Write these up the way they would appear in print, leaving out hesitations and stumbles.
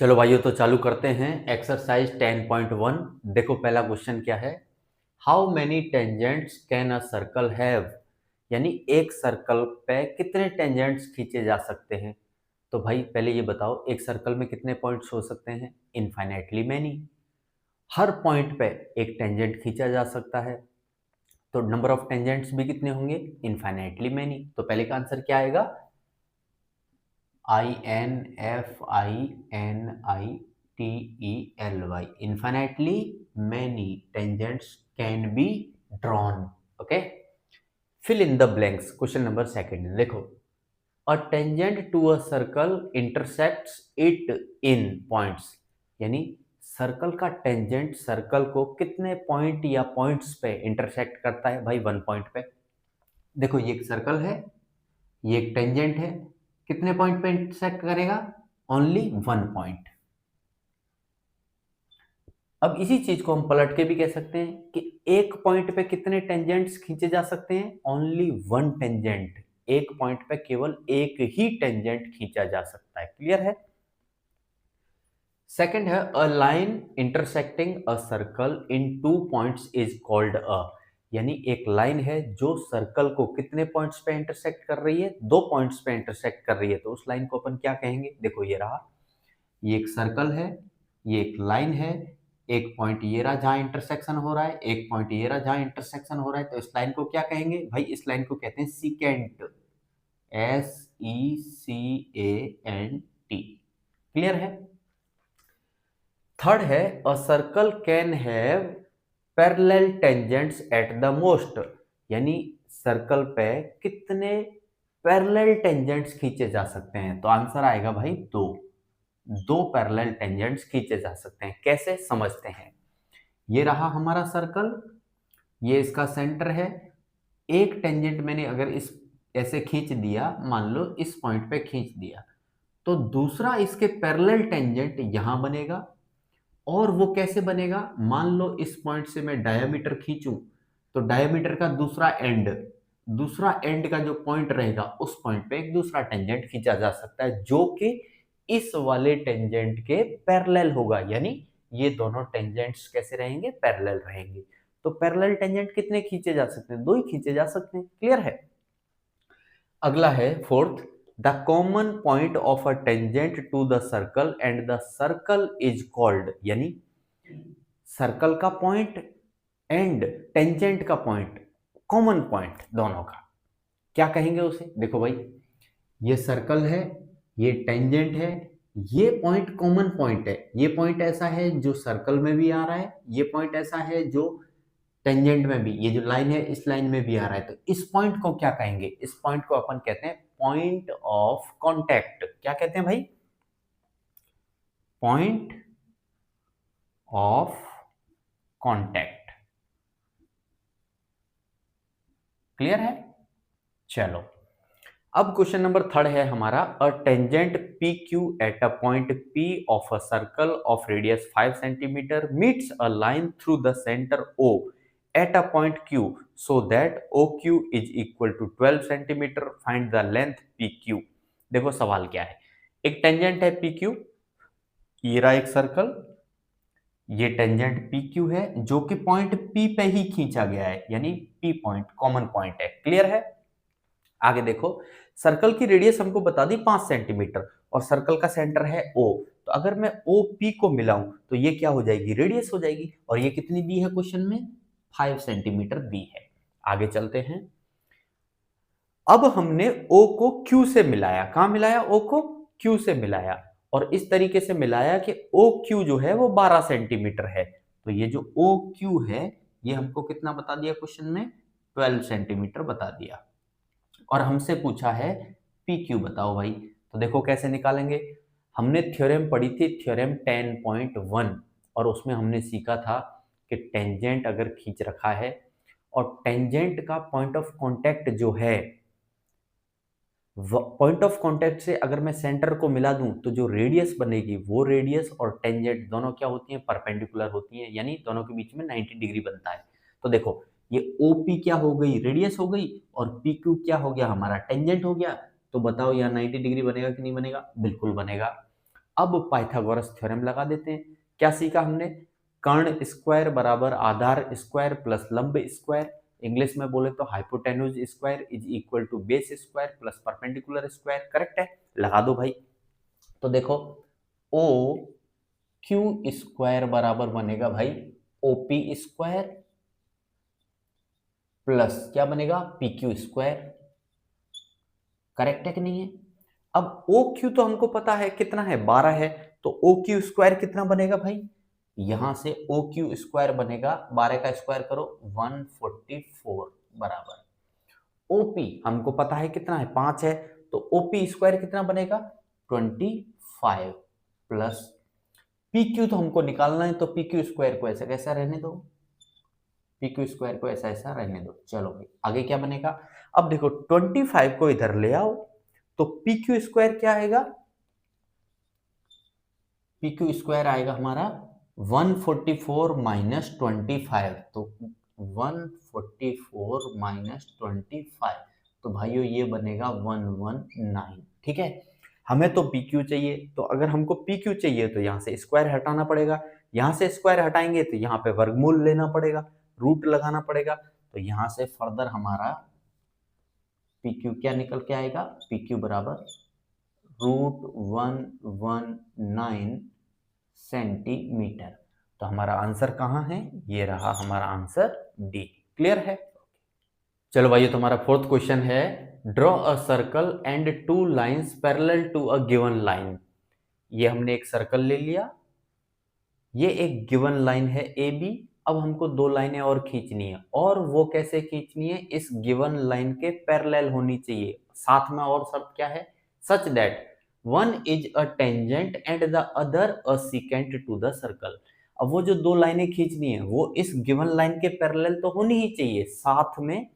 चलो भाइयों, तो चालू करते हैं एक्सरसाइज 10.1। देखो पहला क्वेश्चन क्या है। How many tangents can a circle have, यानी एक सर्कल पे कितने टेंजेंट्स खींचे जा सकते हैं। तो भाई पहले ये बताओ, एक सर्कल में कितने पॉइंट्स हो सकते हैं? Infinitely many. हर पॉइंट पे एक टेंजेंट खींचा जा सकता है, तो नंबर ऑफ टेंजेंट्स भी कितने होंगे? Infinitely many. तो पहले का आंसर क्या आएगा? INFINITELY, infinitely many tangents can be drawn. Okay, fill in the blanks. Question number second, देखो, a tangent to a circle intersects it in points, यानी सर्कल का टेंजेंट सर्कल को कितने पॉइंट या पॉइंट्स पे इंटरसेक्ट करता है? भाई 1 पॉइंट पे। देखो ये एक सर्कल है, ये एक टेंजेंट है, कितने पॉइंट पे इंटरसेक्ट करेगा? Only 1 point. अब इसी चीज को हम पलट के भी कह सकते हैं कि एक पॉइंट पे कितने टेंजेंट्स खींचे जा सकते हैं? Only 1 tangent. एक पॉइंट पे केवल एक ही टेंजेंट खींचा जा सकता है। क्लियर है? सेकंड है, a line intersecting a circle in 2 points is called a, यानी एक लाइन है जो सर्कल को कितने पॉइंट्स पे इंटरसेक्ट कर रही है? 2 पॉइंट्स पे इंटरसेक्ट कर रही है, तो उस लाइन को अपन क्या कहेंगे? देखो ये रहा, ये एक सर्कल है, ये एक लाइन है, एक पॉइंट ये रहा जहां इंटरसेक्शन हो रहा है, एक पॉइंट ये रहा जहां इंटरसेक्शन हो रहा है, तो इस लाइन को क्या कहेंगे? भाई इस लाइन को कहते हैं सीकेंट, SECANT। क्लियर है? थर्ड है, a circle can have parallel tangents at the most, यानी सर्कल पे कितने पैरेलल टेंजेंट्स खींचे जा सकते हैं? तो आंसर आएगा भाई 2 पैरेलल टेंजेंट्स खींचे जा सकते हैं। कैसे समझते हैं। ये रहा हमारा सर्कल, ये इसका सेंटर है। एक टेंजेंट मैंने अगर इस ऐसे खींच दिया, मान लो इस पॉइंट पे खींच दिया, तो दूसरा इसके पैरेलल टेंजेंट यहां बनेगा। और वो कैसे बनेगा? मान लो इस पॉइंट से मैं डायमीटर खींचूं, तो डायमीटर का दूसरा एंड का जो पॉइंट रहेगा, उस पॉइंट पे एक दूसरा टेंजेंट खींचा जा सकता है जो कि इस वाले टेंजेंट के पैरेलल होगा, यानी ये दोनों टेंजेंट्स कैसे रहेंगे? पैरेलल रहेंगे। तो पैरेलल टेंजेंट कितने खींचे जा सकते हैं? 2 ही खींचे जा सकते हैं। क्लियर है? अगला है fourth, the common point of a tangent to the circle and the circle is called, यानी सर्कल का पॉइंट एंड टेंजेंट का पॉइंट, कॉमन पॉइंट दोनों का, क्या कहेंगे उसे? देखो भाई, ये सर्कल है, ये टेंजेंट है, ये पॉइंट कॉमन पॉइंट है। ये पॉइंट ऐसा है जो सर्कल में भी आ रहा है, ये पॉइंट ऐसा है जो टेंजेंट में भी, ये जो लाइन है इस लाइन में भी आ रहा है। तो इस पॉइंट को क्या कहेंगे? इस पॉइंट को अपन कहते हैं पॉइंट ऑफ कांटेक्ट। क्या कहते हैं भाई? Point of contact. क्लियर है? चलो, अब क्वेश्चन नंबर थर्ड है हमारा, a tangent P Q at a point P of a circle of radius 5 centimetre meets a line through the centre O at a point Q so that O Q is equal to 12 centimetre, find the length P Q. देखो सवाल क्या है, एक tangent है P Q, ये रहा एक circle, ये टेंजेंट पी क्यू है जो कि पॉइंट पी पे ही खींचा गया है, यानी पी पॉइंट कॉमन पॉइंट है। क्लियर है? आगे देखो, सर्कल की रेडियस हमको बता दी 5 सेंटीमीटर और सर्कल का सेंटर है O। तो अगर मैं ओ पी को मिलाऊं तो ये क्या हो जाएगी? रेडियस हो जाएगी। और ये कितनी दी है क्वेश्चन में? 5 सेंटीमीटर दी है। आगे चलते हैं, अब हमने O को Q से मिलाया। कहां मिलाया? O को Q से मिलाया, और इस तरीके से मिलाया कि OQ जो है वो 12 सेंटीमीटर है। तो ये जो OQ है ये हमको कितना बता दिया क्वेश्चन में? 12 सेंटीमीटर बता दिया। और हमसे पूछा है पी क्यू बताओ भाई। तो देखो कैसे निकालेंगे। हमने थ्योरम पढ़ी थी, थ्योरम 10.1, और उसमें हमने सीखा था कि टेंजेंट अगर खींच रखा है और टेंजेंट का पॉइंट ऑफ कांटेक्ट जो है, पॉइंट ऑफ कांटेक्ट से अगर मैं सेंटर को मिला दूं तो जो रेडियस बनेगी वो रेडियस और टेंजेंट दोनों क्या होती हैं? परपेंडिकुलर होती हैं, यानी दोनों के बीच में 90 डिग्री बनता है। तो देखो ये OP क्या हो गई? रेडियस हो गई, और PQ क्या हो गया? हमारा टेंजेंट हो गया। तो बताओ यहाँ 90 डिग्री बनेगा कि नहीं बनेगा? बिल्कुल बनेगा। अब पाइथागोरस थ्योरम लगा देते हैं। क्या सीखा हमने? कर्ण स्क्वायर बराबर आधार स्क्वायर प्लस लंब स्क्वायर, इंग्लिश में बोले तो hypotenuse square is equal to base square plus perpendicular square. Correct है, लगा दो भाई। तो देखो ओ क्यू स्क्वायर बराबर बनेगा भाई ओपी स्क्वायर प्लस क्या बनेगा पी क्यू स्क्वायर। करेक्ट है कि नहीं है? अब ओ क्यू तो हमको पता है कितना है, 12 है, तो ओ क्यू स्क्वायर कितना बनेगा भाई? यहां से ओ क्यू स्क्वायर बनेगा, 12 का स्क्वायर करो 144 बराबर ओपी हमको पता है कितना है, 5 है, तो ओपी स्क्वायर कितना बनेगा 25 प्लस पी क्यू तो हमको निकालना है, तो पी क्यू स्क्वायर को ऐसा कैसा रहने दो, पी क्यू स्क्वायर को ऐसा ऐसा रहने दो। चलो भाई आगे क्या बनेगा? अब देखो 25 को इधर ले आओ, तो पी क्यू स्क्वायर क्या आएगा? पी क्यू स्क्वायर आएगा हमारा 144 माइनस 25, तो 144 माइनस 25, तो भाइयों ये बनेगा 119। ठीक है, हमें तो पी क्यू चाहिए, तो अगर हमको पी क्यू चाहिए तो यहाँ से स्क्वायर हटाना पड़ेगा, यहाँ से स्क्वायर हटाएंगे तो यहाँ पे वर्गमूल लेना पड़ेगा, रूट लगाना पड़ेगा, तो यहाँ से फर्दर हमारा पी क्यू क्या निकल के आएगा? पी क्यू बराबर √119 सेंटीमीटर। तो हमारा आंसर कहाँ है? ये रहा हमारा आंसर डी। क्लियर है? चलो भाई तुम्हारा फोर्थ क्वेश्चन है, draw a circle and 2 lines parallel to a given line. ये हमने एक सर्कल ले लिया, ये एक गिवन लाइन है ए बी, अब हमको 2 लाइनें और खींचनी है, और वो कैसे खींचनी है? इस गिवन लाइन के पैरेलल होनी चाहिए। साथ में और शर्त क्या है? Such that one is a tangent and the other a secant to the circle. अब वो जो 2 लाइनें खींचनी है वो इस गिवन लाइन के पैरेलल तो होनी ही चाहिए, साथ में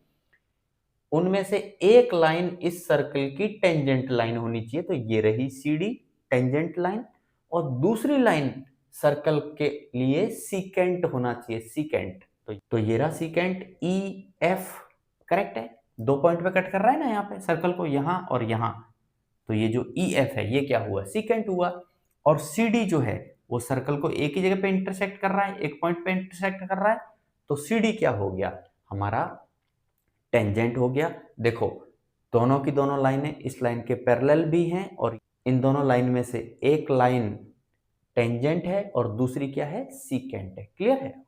उनमें से एक लाइन इस सर्कल की टेंजेंट लाइन होनी चाहिए, तो ये रही सी डी टेंजेंट लाइन, और दूसरी लाइन सर्कल के लिए सीकेंट होना चाहिए, सीकेंट। तो ये रहा सीकेंट ई एफ। करेक्ट है, 2 पॉइंट पे कट कर रहा है ना यहाँ पे सर्कल को, यहाँ और यहाँ, तो ये जो ई एफ है ये क्या हुआ? सीकेंट हुआ। और सी डी जो है वो सर्कल को एक ही जगह पे इंटरसेक्ट कर रहा है, एक पॉइंट पे इंटरसेक्ट कर रहा है, तो सी डी क्या हो गया? हमारा टेंजेंट हो गया। देखो दोनों की दोनों लाइनें इस लाइन के पैरेलल भी हैं, और इन दोनों लाइन में से एक लाइन टेंजेंट है और दूसरी क्या है? सीकेंट है। क्लियर है?